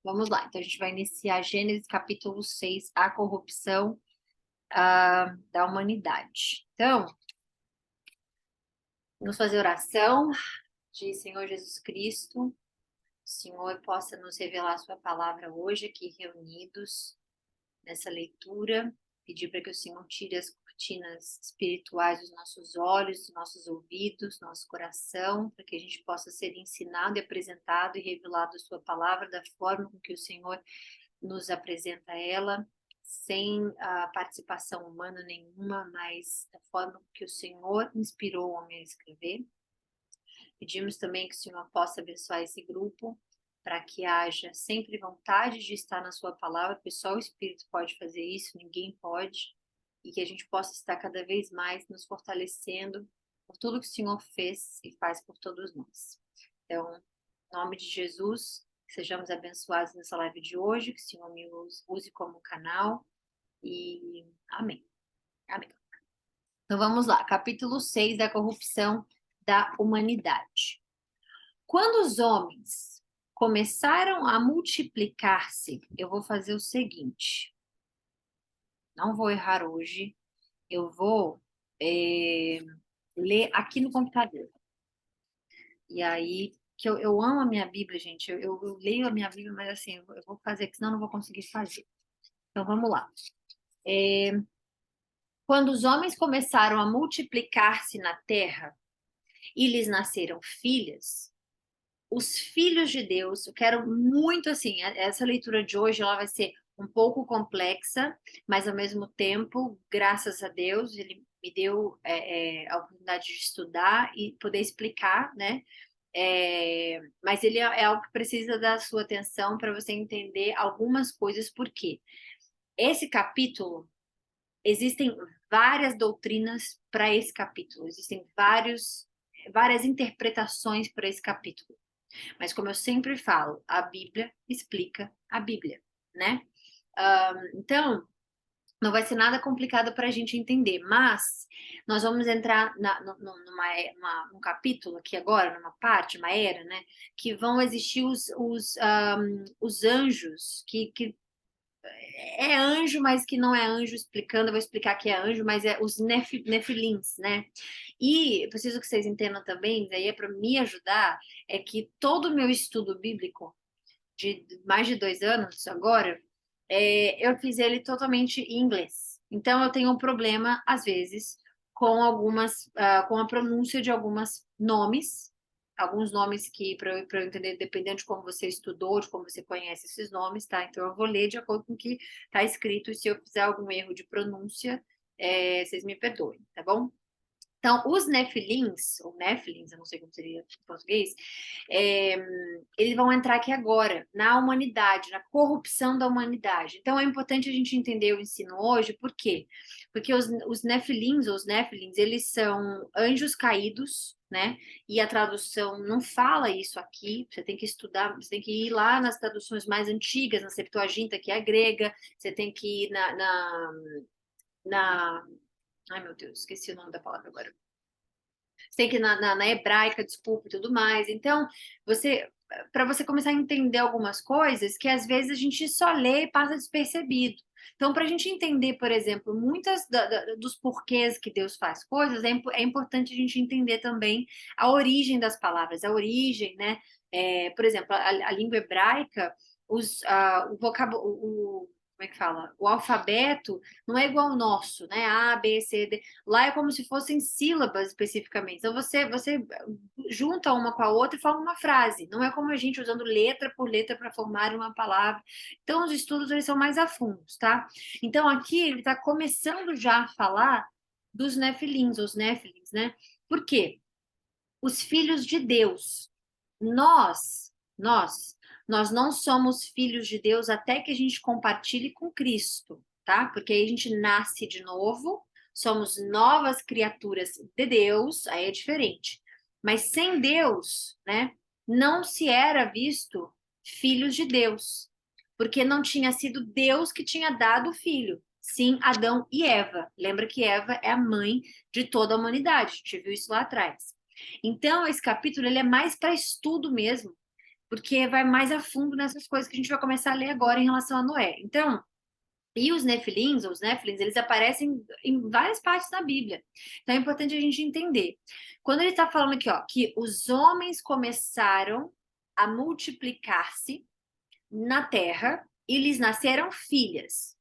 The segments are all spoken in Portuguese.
vamos lá. Então, a gente vai iniciar Gênesis capítulo 6, a corrupção da humanidade. Então, vamos fazer oração de Senhor Jesus Cristo. O Senhor possa nos revelar a sua palavra hoje aqui reunidos nessa leitura. Pedir para que o Senhor tire as cortinas espirituais dos nossos olhos, dos nossos ouvidos, do nosso coração, para que a gente possa ser ensinado e apresentado e revelado a sua palavra da forma com que o Senhor nos apresenta ela, sem participação humana nenhuma, mas da forma que o Senhor inspirou o homem a escrever. Pedimos também que o Senhor possa abençoar esse grupo, para que haja sempre vontade de estar na sua palavra, porque só o Espírito pode fazer isso, ninguém pode, e que a gente possa estar cada vez mais nos fortalecendo por tudo que o Senhor fez e faz por todos nós. Então, em nome de Jesus, que sejamos abençoados nessa live de hoje, que o Senhor me use como canal, e amém. Amém. Então vamos lá, capítulo 6 da corrupção da humanidade. Quando os homens começaram a multiplicar-se, eu vou fazer o seguinte, não vou errar hoje, eu vou ler aqui no computador. E aí, que eu amo a minha Bíblia, gente, eu leio a minha Bíblia, mas assim, eu vou fazer, que senão eu não vou conseguir fazer. Então vamos lá. Quando os homens começaram a multiplicar-se na terra e lhes nasceram filhas, os filhos de Deus, eu quero muito assim, essa leitura de hoje ela vai ser um pouco complexa, mas ao mesmo tempo, graças a Deus, ele me deu a oportunidade de estudar e poder explicar, né? Mas ele é algo que precisa da sua atenção para você entender algumas coisas, porque esse capítulo, existem várias doutrinas para esse capítulo, existem várias interpretações para esse capítulo. Mas como eu sempre falo, a Bíblia explica a Bíblia, né? Então, não vai ser nada complicado para a gente entender, mas nós vamos entrar num capítulo aqui agora, numa parte, uma era, né? Que vão existir os anjos, que é anjo, mas que não é anjo explicando, eu vou explicar que é anjo, mas é os nefilins, né? E eu preciso que vocês entendam também, daí é para me ajudar, é que todo o meu estudo bíblico, de mais de 2 anos agora, eu fiz ele totalmente em inglês. Então eu tenho um problema, às vezes, com a pronúncia de alguns nomes que, para eu entender, dependendo de como você estudou, de como você conhece esses nomes, tá? Então eu vou ler de acordo com o que está escrito, e se eu fizer algum erro de pronúncia, vocês me perdoem, tá bom? Então, os nefilins, ou nefilins, eu não sei como seria em português, eles vão entrar aqui agora, na humanidade, na corrupção da humanidade. Então, é importante a gente entender o ensino hoje, por quê? Porque os nefilins, ou os nefilins, eles são anjos caídos, né? E a tradução não fala isso aqui, você tem que estudar, você tem que ir lá nas traduções mais antigas, na Septuaginta, que é a grega, você tem que ir na ai, meu Deus, esqueci o nome da palavra agora. Você tem que ir na hebraica, desculpa e tudo mais. Então, para você começar a entender algumas coisas que às vezes a gente só lê e passa despercebido. Então, para a gente entender, por exemplo, muitas dos porquês que Deus faz coisas, é importante a gente entender também a origem das palavras, a origem, né? Por exemplo, a língua hebraica, o vocábulo, como é que fala? O alfabeto não é igual ao nosso, né? A, B, C, D. Lá é como se fossem sílabas especificamente. Então você junta uma com a outra e forma uma frase. Não é como a gente usando letra por letra para formar uma palavra. Então os estudos eles são mais a fundo, tá? Então aqui ele está começando já a falar dos nefilins, os nefilins, né? Por quê? Os filhos de Deus. Nós não somos filhos de Deus até que a gente compartilhe com Cristo, tá? Porque aí a gente nasce de novo, somos novas criaturas de Deus, aí é diferente. Mas sem Deus, né, não se era visto filhos de Deus, porque não tinha sido Deus que tinha dado o filho, sim Adão e Eva. Lembra que Eva é a mãe de toda a humanidade, a gente viu isso lá atrás. Então, esse capítulo ele é mais para estudo mesmo, porque vai mais a fundo nessas coisas que a gente vai começar a ler agora em relação a Noé. Então, e os nefilins, ou os nefilins, eles aparecem em várias partes da Bíblia. Então é importante a gente entender. Quando ele está falando aqui, ó, que os homens começaram a multiplicar-se na terra e lhes nasceram filhas.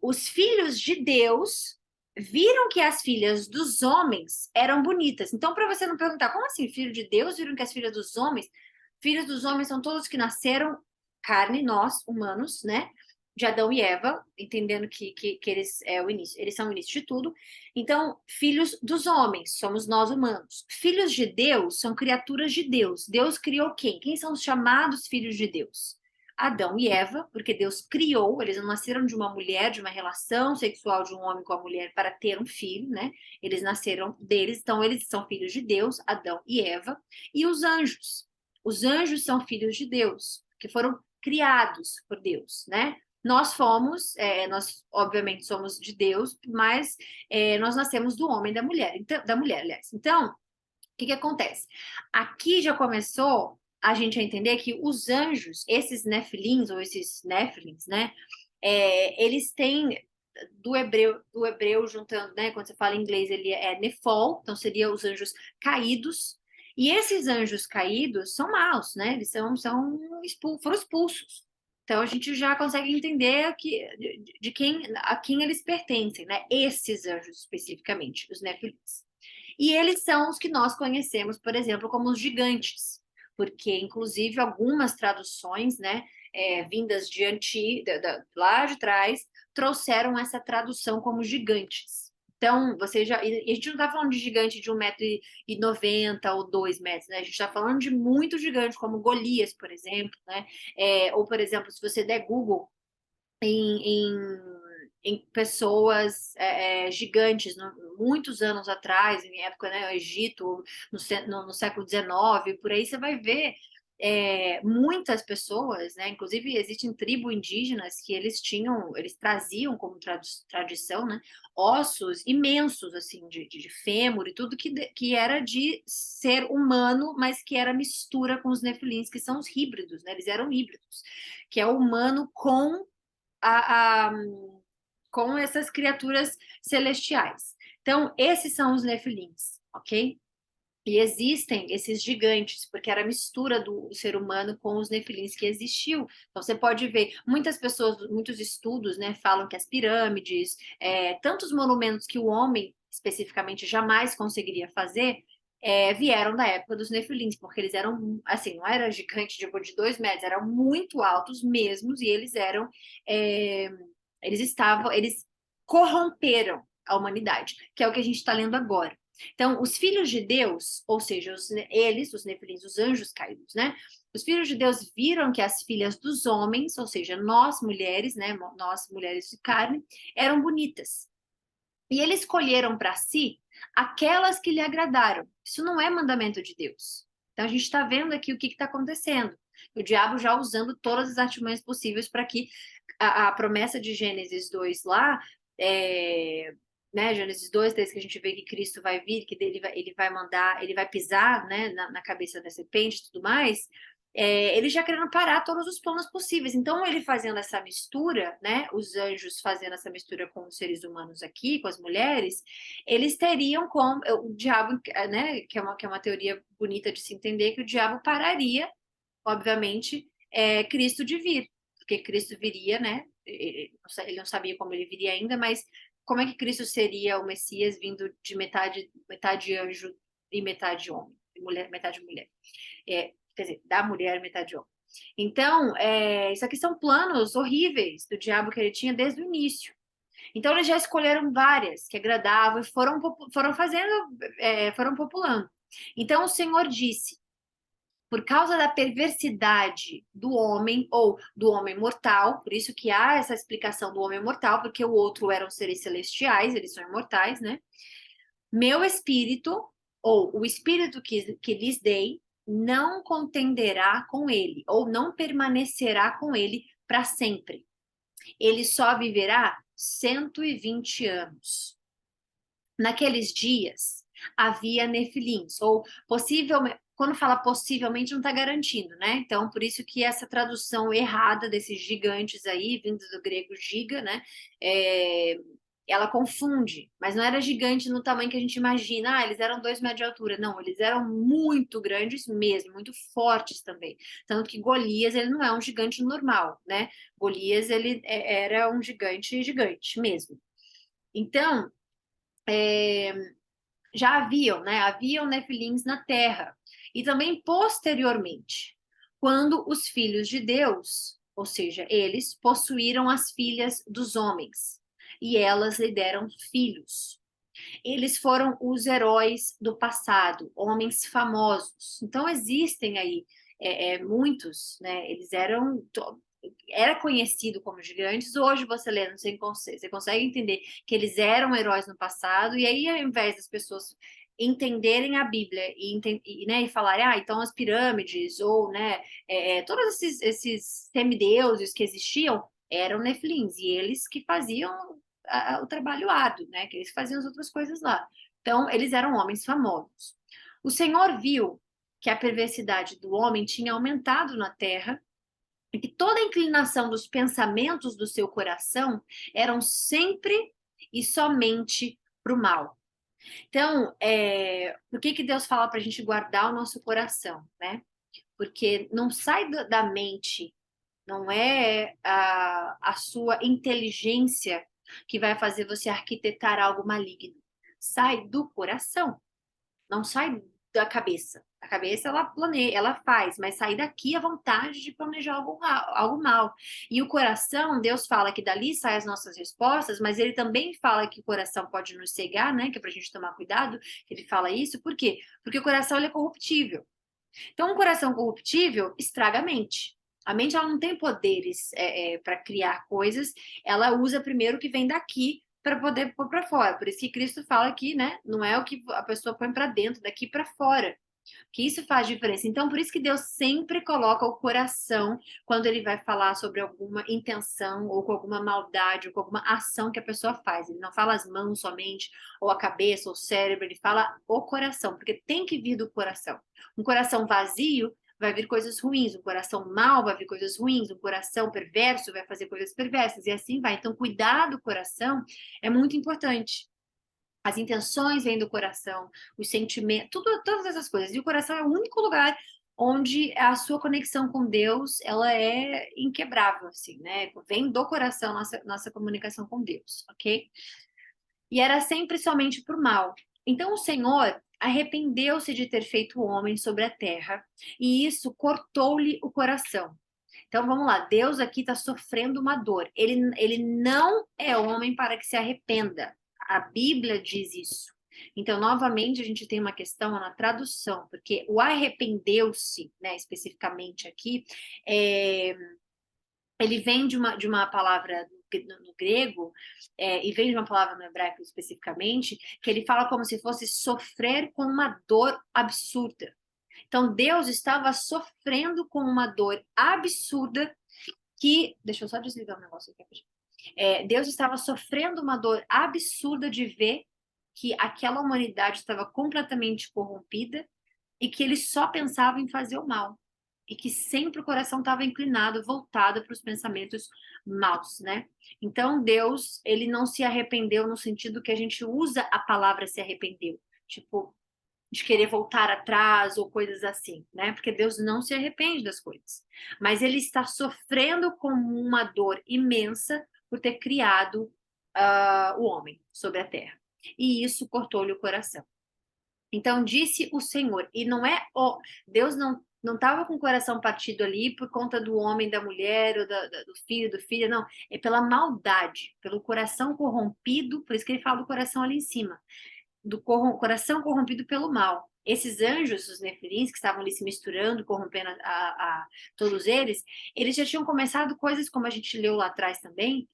Os filhos de Deus viram que as filhas dos homens eram bonitas. Então, para você não perguntar, como assim, filho de Deus viram que as filhos dos homens são todos que nasceram carne, nós, humanos, né? De Adão e Eva, entendendo que eles é o início, eles são o início de tudo. Então, filhos dos homens, somos nós humanos. Filhos de Deus são criaturas de Deus. Deus criou quem? Quem são os chamados filhos de Deus? Adão e Eva, porque Deus criou, eles não nasceram de uma mulher, de uma relação sexual de um homem com a mulher para ter um filho, né? Eles nasceram deles, então eles são filhos de Deus, Adão e Eva, e os anjos. Os anjos são filhos de Deus, que foram criados por Deus, né? Nós obviamente somos de Deus, mas nós nascemos do homem e da mulher, então, da mulher, aliás. Então, o que acontece? Aqui já começou a gente a entender que os anjos, esses nefilins ou esses nefilins, né? Eles têm do hebreu juntando, né? Quando você fala em inglês, ele é nefol, então seria os anjos caídos. E esses anjos caídos são maus, né? Eles foram expulsos. Então a gente já consegue entender de quem a quem eles pertencem, né? Esses anjos especificamente, os nefilins. E eles são os que nós conhecemos, por exemplo, como os gigantes, porque, inclusive, algumas traduções, né, vindas lá de trás, trouxeram essa tradução como gigantes. Então, você já. E a gente não está falando de gigante de 1,90 m ou 2 metros, né? A gente está falando de muito gigante, como Golias, por exemplo, né? Ou, por exemplo, se você der Google em pessoas gigantes, muitos anos atrás, em época, né, no Egito, no século XIX, por aí você vai ver muitas pessoas, né, inclusive existem tribos indígenas que eles traziam como tradição, né, ossos imensos, assim, de fêmur e tudo que era de ser humano, mas que era mistura com os nefilins, que são os híbridos, né, eles eram híbridos, que é o humano a, a, com essas criaturas celestiais. Então, esses são os nefilins, ok? E existem esses gigantes, porque era a mistura do ser humano com os nefilins que existiu. Então, você pode ver, muitas pessoas, muitos estudos, né, falam que as pirâmides, tantos monumentos que o homem, especificamente, jamais conseguiria fazer, vieram da época dos nefilins, porque eles eram, assim, não era gigante de 2 metros, eram muito altos mesmos, e é, eles corromperam a humanidade, que é o que a gente está lendo agora. Então, os filhos de Deus, ou seja, os nefilins, os anjos caídos, né? Os filhos de Deus viram que as filhas dos homens, ou seja, nós mulheres, né? Nós mulheres de carne, eram bonitas. E eles escolheram para si aquelas que lhe agradaram. Isso não é mandamento de Deus. Então, a gente está vendo aqui o que está acontecendo. O diabo já usando todas as artimanhas possíveis para que a promessa de Gênesis 2 lá, né, Gênesis 2, 3, que a gente vê que Cristo vai vir, que ele vai mandar, ele vai pisar, né, na cabeça da serpente e tudo mais, ele já querendo parar todos os planos possíveis. Então, ele fazendo essa mistura, né, os anjos fazendo essa mistura com os seres humanos aqui, com as mulheres, eles teriam como, o diabo, né, que é uma teoria bonita de se entender, que o diabo pararia, obviamente, Cristo de vir, porque Cristo viria, né, ele não sabia como ele viria ainda, mas como é que Cristo seria o Messias vindo de metade anjo e metade homem, metade mulher? Quer dizer, da mulher metade homem. Então, isso aqui são planos horríveis do diabo que ele tinha desde o início. Então, eles já escolheram várias que agradavam e foram fazendo, foram populando. Então, o Senhor disse: por causa da perversidade do homem ou do homem mortal, por isso que há essa explicação do homem mortal, porque o outro eram seres celestiais, eles são imortais, né? Meu espírito, ou o espírito que lhes dei, não contenderá com ele, ou não permanecerá com ele para sempre. Ele só viverá 120 anos. Naqueles dias havia nefilins, ou possivelmente. quando fala possivelmente, não está garantindo, né? Então, por isso que essa tradução errada desses gigantes aí, vindos do grego giga, né? Ela confunde, mas não era gigante no tamanho que a gente imagina. Ah, eles eram 2 metros de altura. Não, eles eram muito grandes mesmo, muito fortes também. Tanto que Golias, ele não é um gigante normal, né? Golias, ele era um gigante gigante mesmo. Então, já haviam, né? Haviam nefilins na terra. E também posteriormente, quando os filhos de Deus, ou seja, eles possuíram as filhas dos homens, e elas lhe deram filhos. Eles foram os heróis do passado, homens famosos. Então existem aí muitos, né? Eles era conhecido como gigantes. Hoje você lê, você consegue entender que eles eram heróis no passado. E aí, ao invés das pessoas entenderem a Bíblia e falarem, então as pirâmides ou, né, todos esses semideuses que existiam eram nefilins e eles que faziam o trabalho árduo, né? Que eles faziam as outras coisas lá. Então, eles eram homens famosos. O Senhor viu que a perversidade do homem tinha aumentado na terra e que toda a inclinação dos pensamentos do seu coração eram sempre e somente para o mal. Então, por que Deus fala para a gente guardar o nosso coração, né? Porque não sai da mente, não é a sua inteligência que vai fazer você arquitetar algo maligno. Sai do coração, não sai da cabeça. A cabeça ela planeja, ela faz, mas sair daqui a vontade de planejar algo mal. E o coração, Deus fala que dali saem as nossas respostas, mas ele também fala que o coração pode nos cegar, né? Que é pra gente tomar cuidado, ele fala isso. Por quê? Porque o coração ele é corruptível. Então, um coração corruptível estraga a mente. A mente ela não tem poderes para criar coisas, ela usa primeiro o que vem daqui para poder pôr para fora. Por isso que Cristo fala que, né, não é o que a pessoa põe para dentro, daqui para fora. Que isso faz diferença. Então, por isso que Deus sempre coloca o coração quando ele vai falar sobre alguma intenção ou com alguma maldade ou com alguma ação que a pessoa faz. Ele não fala as mãos somente, ou a cabeça, ou o cérebro, ele fala o coração, porque tem que vir do coração. Um coração vazio vai vir coisas ruins, um coração mau vai vir coisas ruins, um coração perverso vai fazer coisas perversas, e assim vai. Então, cuidar do coração é muito importante. As intenções vêm do coração, os sentimentos, todas essas coisas. E o coração é o único lugar onde a sua conexão com Deus, ela é inquebrável, assim, né? Vem do coração nossa comunicação com Deus, ok? E era sempre somente por mal. Então o Senhor arrependeu-se de ter feito o homem sobre a terra, e isso cortou-lhe o coração. Então vamos lá, Deus aqui está sofrendo uma dor. Ele não é homem para que se arrependa. A Bíblia diz isso. Então, novamente, a gente tem uma questão na tradução, porque o arrependeu-se, né, especificamente aqui, ele vem de uma palavra no grego, e vem de uma palavra no hebraico especificamente, que ele fala como se fosse sofrer com uma dor absurda. Então, Deus estava sofrendo com uma dor absurda que. Deixa eu só desligar um negócio aqui. Deus estava sofrendo uma dor absurda de ver que aquela humanidade estava completamente corrompida e que ele só pensava em fazer o mal. E que sempre o coração estava inclinado, voltado para os pensamentos maus, né? Então, Deus, ele não se arrependeu no sentido que a gente usa a palavra se arrependeu. Tipo, de querer voltar atrás ou coisas assim, né? Porque Deus não se arrepende das coisas. Mas ele está sofrendo com uma dor imensa por ter criado o homem sobre a terra. E isso cortou-lhe o coração. Então disse o Senhor, e não é Deus não estava com o coração partido ali por conta do homem, da mulher, ou do filho, do filho, não. É pela maldade, pelo coração corrompido, por isso que ele fala do coração ali em cima do coração corrompido pelo mal. Esses anjos, os nefilins, que estavam ali se misturando, corrompendo a todos eles já tinham começado coisas como a gente leu lá atrás também,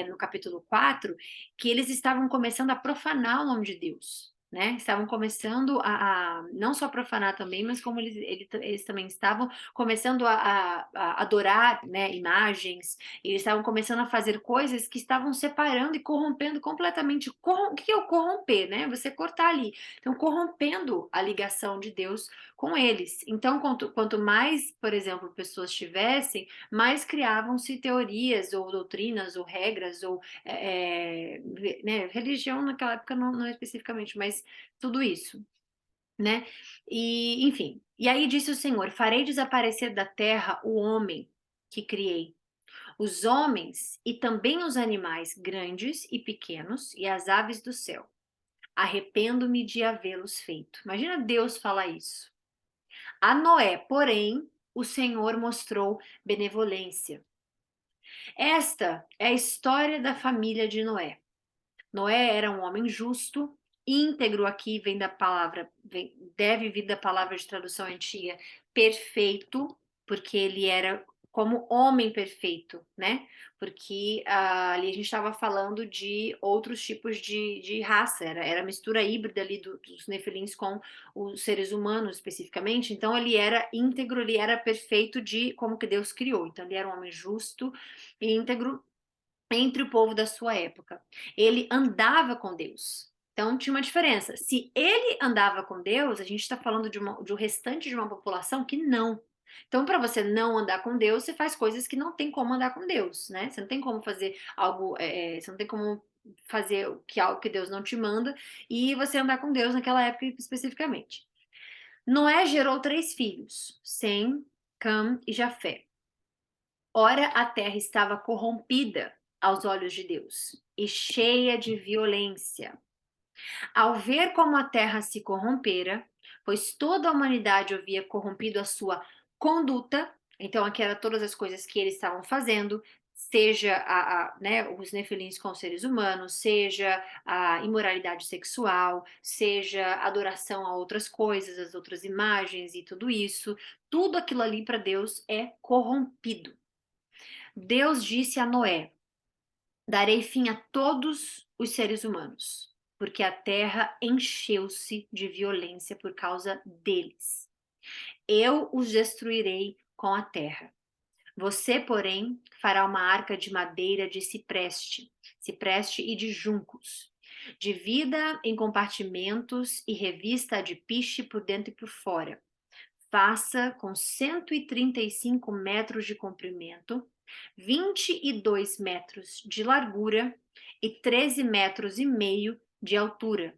no capítulo 4, que eles estavam começando a profanar o nome de Deus. né? Estavam começando não só profanar também, mas como eles também estavam começando a adorar, né, imagens, eles estavam começando a fazer coisas que estavam separando e corrompendo completamente. O que é o corromper, né? Você cortar ali. Então, corrompendo a ligação de Deus com eles. Então, quanto mais, por exemplo, pessoas tivessem, mais criavam-se teorias ou doutrinas ou regras ou né, religião naquela época não especificamente, mas tudo isso, né? E, enfim, e aí disse o Senhor: farei desaparecer da terra o homem que criei, os homens e também os animais grandes e pequenos e as aves do céu. Arrependo-me de havê-los feito. Imagina Deus falar isso. A Noé, porém, o Senhor mostrou benevolência. Esta é a história da família de Noé. Noé era um homem justo, íntegro aqui vem da palavra, deve vir da palavra de tradução antiga, perfeito, porque ele era como homem perfeito, né? Porque ali a gente estava falando de outros tipos de raça, era a mistura híbrida ali dos nefilins com os seres humanos especificamente, então ele era íntegro, ele era perfeito de como que Deus criou, então ele era um homem justo, íntegro, entre o povo da sua época. Ele andava com Deus. Então tinha uma diferença. Se ele andava com Deus, a gente está falando de um restante de uma população que não. Então, para você não andar com Deus, você faz coisas que não tem como andar com Deus, né? Você não tem como fazer algo, você não tem como fazer algo que Deus não te manda e você andar com Deus naquela época especificamente. Noé gerou 3 filhos, Sem, Cam e Jafé. Ora, a terra estava corrompida aos olhos de Deus e cheia de violência. Ao ver como a terra se corrompera, pois toda a humanidade havia corrompido a sua conduta, então aqui eram todas as coisas que eles estavam fazendo, seja né, os nefilins com os seres humanos, seja a imoralidade sexual, seja adoração a outras coisas, as outras imagens e tudo isso, tudo aquilo ali para Deus é corrompido. Deus disse a Noé: darei fim a todos os seres humanos, porque a terra encheu-se de violência por causa deles. Eu os destruirei com a terra. Você, porém, fará uma arca de madeira de cipreste e de juncos. Divida em compartimentos e revista-a de piche por dentro e por fora. Faça com 135 metros de comprimento, 22 metros de largura e 13 metros e meio de altura.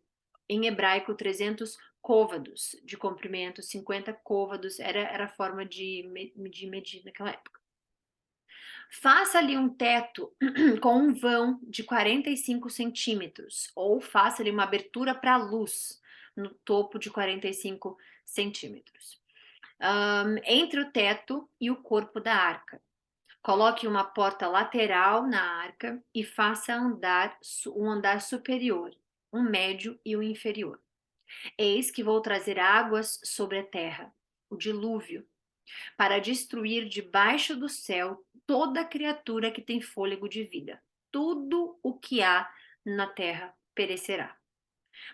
Em hebraico, 300 côvados de comprimento, 50 côvados era a forma de medir naquela época. Faça ali um teto com um vão de 45 centímetros, ou faça ali uma abertura para a luz no topo de 45 centímetros. Entre o teto e o corpo da arca. Coloque uma porta lateral na arca e faça um andar superior, um médio e um inferior. Eis que vou trazer águas sobre a terra, o dilúvio, para destruir debaixo do céu toda criatura que tem fôlego de vida. Tudo o que há na terra perecerá.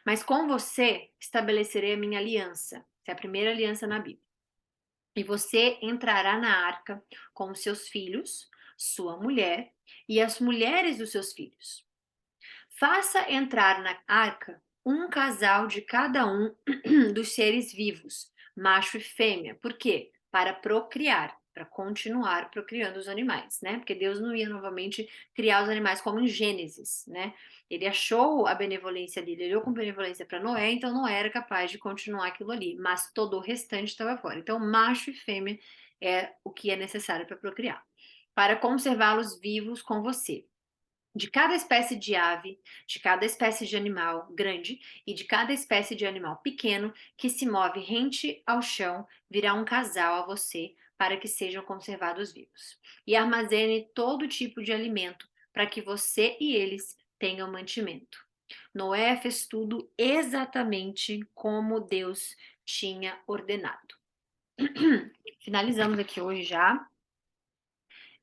Mas com você estabelecerei a minha aliança. Essa é a primeira aliança na Bíblia. E você entrará na arca com os seus filhos, sua mulher e as mulheres dos seus filhos. Faça entrar na arca um casal de cada um dos seres vivos, macho e fêmea. Por quê? Para procriar, para continuar procriando os animais, né? Porque Deus não ia novamente criar os animais como em Gênesis, né? Ele achou a benevolência dele, ele olhou com benevolência para Noé, então não era capaz de continuar aquilo ali, mas todo o restante estava fora. Então, macho e fêmea é o que é necessário para procriar, para conservá-los vivos com você. De cada espécie de ave, de cada espécie de animal grande e de cada espécie de animal pequeno que se move rente ao chão, virá um casal a você para que sejam conservados vivos. E armazene todo tipo de alimento para que você e eles tenham mantimento. Noé fez tudo exatamente como Deus tinha ordenado. Finalizamos aqui hoje já.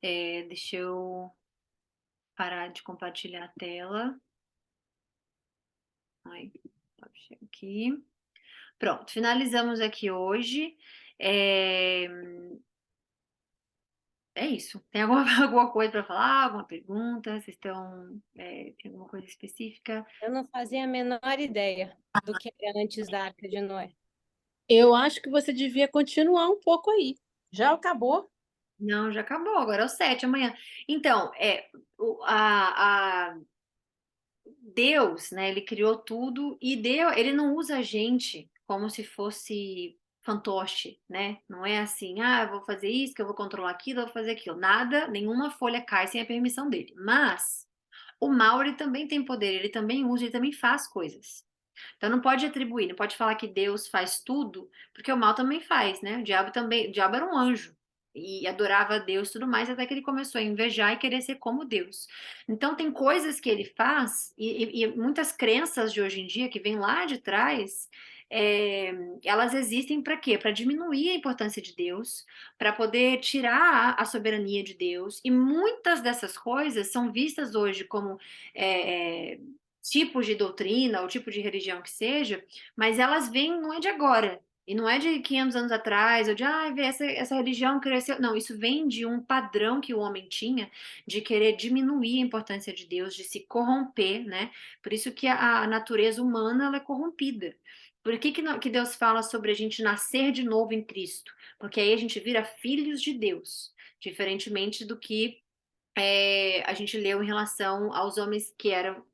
Deixa eu parar de compartilhar a tela. Ai. Aqui. Pronto, finalizamos aqui hoje. É, é isso. Tem alguma, alguma coisa para falar? Alguma pergunta? Vocês estão. Tem alguma coisa específica? Eu não fazia a menor ideia do que era antes da Arca de Noé. Eu acho que você devia continuar um pouco aí. Já acabou? Não, já acabou, agora é o 7 amanhã. Então, Deus, né, ele criou tudo e ele não usa a gente como se fosse fantoche, né? Não é assim, ah, eu vou fazer isso, que eu vou controlar aquilo, eu vou fazer aquilo. Nada, nenhuma folha cai sem a permissão dele. Mas o mal, ele também tem poder, ele também usa, ele também faz coisas. Então não pode atribuir, não pode falar que Deus faz tudo, porque o mal também faz, né? O diabo era um anjo e adorava a Deus e tudo mais, até que ele começou a invejar e querer ser como Deus. Então tem coisas que ele faz e muitas crenças de hoje em dia que vêm lá de trás, é, elas existem para quê? Para diminuir a importância de Deus, para poder tirar a soberania de Deus. E muitas dessas coisas são vistas hoje como tipos de doutrina ou tipo de religião que seja, mas elas vêm, não é de agora. E não é de 500 anos atrás, ou de, essa religião cresceu. Não, isso vem de um padrão que o homem tinha de querer diminuir a importância de Deus, de se corromper, né? Por isso que a natureza humana ela é corrompida. Por que Deus fala sobre a gente nascer de novo em Cristo? Porque aí a gente vira filhos de Deus, diferentemente do que a gente leu em relação aos homens que eram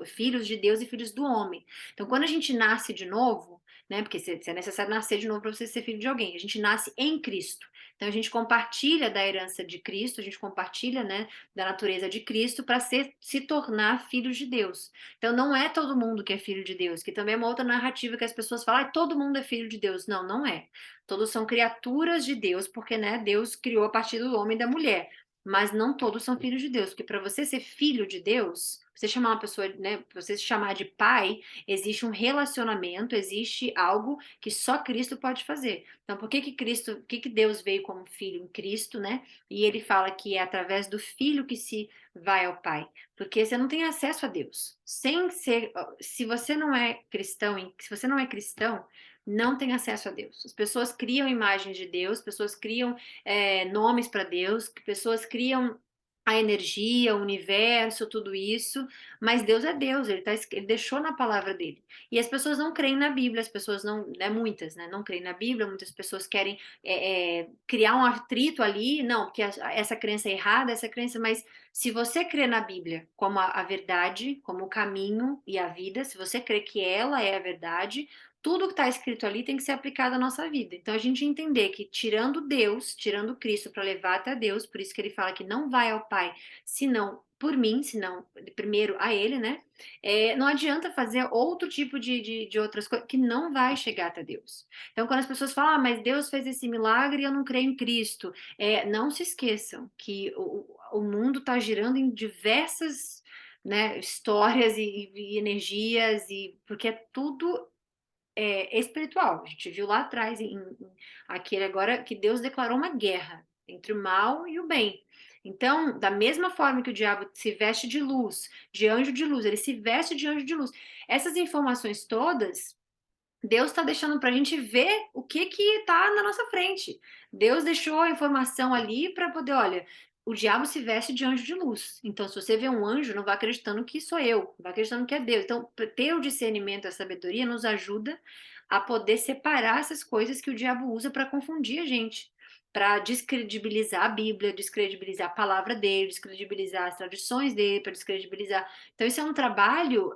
filhos de Deus e filhos do homem. Então, quando a gente nasce de novo, né, porque se é necessário nascer de novo para você ser filho de alguém, a gente nasce em Cristo. Então, a gente compartilha da herança de Cristo, a gente compartilha, né, da natureza de Cristo para se tornar filhos de Deus. Então, não é todo mundo que é filho de Deus, que também é uma outra narrativa que as pessoas falam, todo mundo é filho de Deus. Não, não é. Todos são criaturas de Deus, porque, né, Deus criou a partir do homem e da mulher, mas não todos são filhos de Deus, porque para você ser filho de Deus, você chamar uma pessoa, né, você se chamar de pai, existe um relacionamento, existe algo que só Cristo pode fazer. Então, por que Deus veio como filho em Cristo, né? E ele fala que é através do filho que se vai ao pai, porque você não tem acesso a Deus. Se você não é cristão, se você não é cristão, não tem acesso a Deus. As pessoas criam imagens de Deus, pessoas criam nomes para Deus, que pessoas criam a energia, o universo, tudo isso, mas Deus é Deus, ele deixou na palavra dele. E as pessoas não creem na Bíblia, as pessoas não, né, muitas, né, não creem na Bíblia, muitas pessoas querem criar um atrito ali, não, porque essa crença é errada, essa crença, mas se você crê na Bíblia como a verdade, como o caminho e a vida, se você crê que ela é a verdade, tudo que está escrito ali tem que ser aplicado à nossa vida. Então a gente entender que tirando Deus, tirando Cristo para levar até Deus, por isso que ele fala que não vai ao Pai, senão por mim, senão primeiro a ele, né? Não adianta fazer outro tipo de outras coisas que não vai chegar até Deus. Então, quando as pessoas falam, mas Deus fez esse milagre e eu não creio em Cristo, não se esqueçam que o mundo está girando em diversas, né, histórias e energias, porque é tudo espiritual. A gente viu lá atrás, aquele agora, que Deus declarou uma guerra entre o mal e o bem. Então, da mesma forma que o diabo se veste de luz, de anjo de luz, ele se veste de anjo de luz. Essas informações todas, Deus está deixando para a gente ver o que está na nossa frente. Deus deixou a informação ali para poder, olha, o diabo se veste de anjo de luz. Então, se você vê um anjo, não vá acreditando que sou eu, vá acreditando que é Deus. Então, ter o discernimento, a sabedoria nos ajuda a poder separar essas coisas que o diabo usa para confundir a gente, para descredibilizar a Bíblia, descredibilizar a palavra dele, descredibilizar as tradições dele, para descredibilizar. Então, isso é um trabalho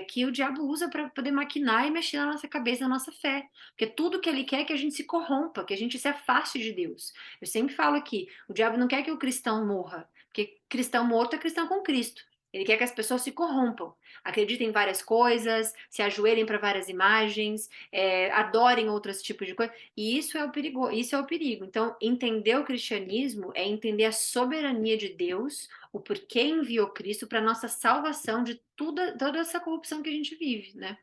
que o diabo usa para poder maquinar e mexer na nossa cabeça, na nossa fé. Porque tudo que ele quer é que a gente se corrompa, que a gente se afaste de Deus. Eu sempre falo aqui: o diabo não quer que o cristão morra, porque cristão morto é cristão com Cristo. Ele quer que as pessoas se corrompam, acreditem em várias coisas, se ajoelhem para várias imagens, adorem outros tipos de coisas. E isso é o perigo, isso é o perigo. Então, entender o cristianismo é entender a soberania de Deus, o porquê enviou Cristo para nossa salvação de toda essa corrupção que a gente vive, né?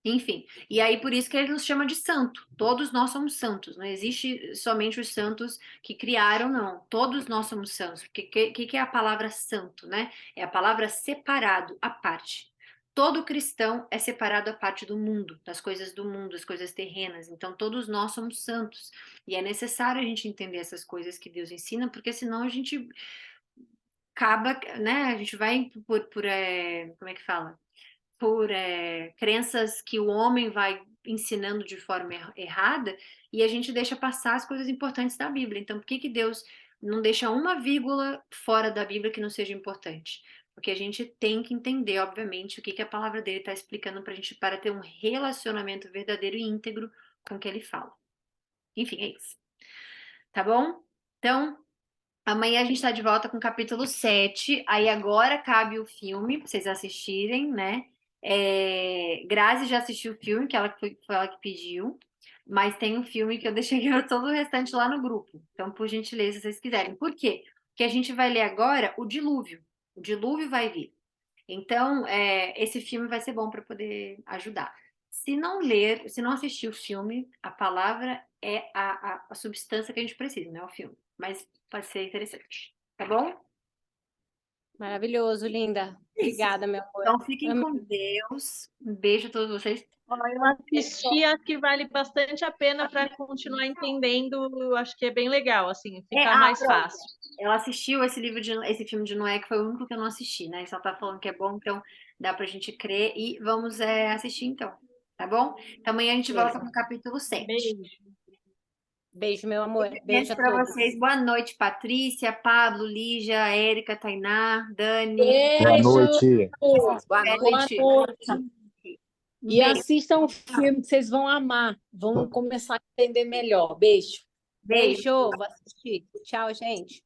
Enfim, e aí por isso que ele nos chama de santo. Todos nós somos santos, não existe somente os santos que criaram, não. Todos nós somos santos. O que é a palavra santo, né? É a palavra separado, à parte. todo cristão é separado à parte do mundo, das coisas do mundo, das coisas terrenas. Então, todos nós somos santos. E é necessário a gente entender essas coisas que Deus ensina, porque senão a gente acaba, né? A gente vai como é que fala? Por crenças que o homem vai ensinando de forma errada e a gente deixa passar as coisas importantes da Bíblia. Então, por que que Deus não deixa uma vírgula fora da Bíblia que não seja importante? Porque a gente tem que entender, obviamente, o que que a palavra dele está explicando para a gente para ter um relacionamento verdadeiro e íntegro com o que ele fala. Enfim, é isso. Tá bom? Então, amanhã a gente está de volta com o capítulo 7. Aí agora cabe o filme para vocês assistirem, né? Grazi já assistiu o filme, que foi ela que pediu. Mas tem um filme que eu deixei todo o restante lá no grupo. Então, por gentileza, se vocês quiserem. Por quê? Porque a gente vai ler agora o Dilúvio. O Dilúvio vai vir. Então, esse filme vai ser bom para poder ajudar. Se não ler, se não assistir o filme, a palavra é a substância que a gente precisa, não é o filme. Mas pode ser interessante. Tá bom? Maravilhoso, linda. Obrigada, meu amor. Então, fiquem Amém. com Deus. Um beijo a todos vocês. Ó, eu assisti, acho que vale bastante a pena para continuar entendendo. Eu acho que é bem legal, assim, fica mais Pronto. fácil. Ela assistiu esse filme de Noé, que foi o único que eu não assisti, né? Só tá falando que é bom, então dá pra gente crer e vamos assistir então, tá bom? Então amanhã a gente volta Beleza. com o capítulo 7. Beijo. Beijo, meu amor. Beijo Beijo a para todos. vocês. Boa noite, Patrícia, Pablo, Lígia, Érica, Tainá, Dani. Boa Beijo! noite. Boa Boa noite. noite! E Beijo. assistam o filme que vocês vão amar. Vão começar a entender melhor. Beijo. Beijo. Beijo. Vou assistir. Tchau, gente.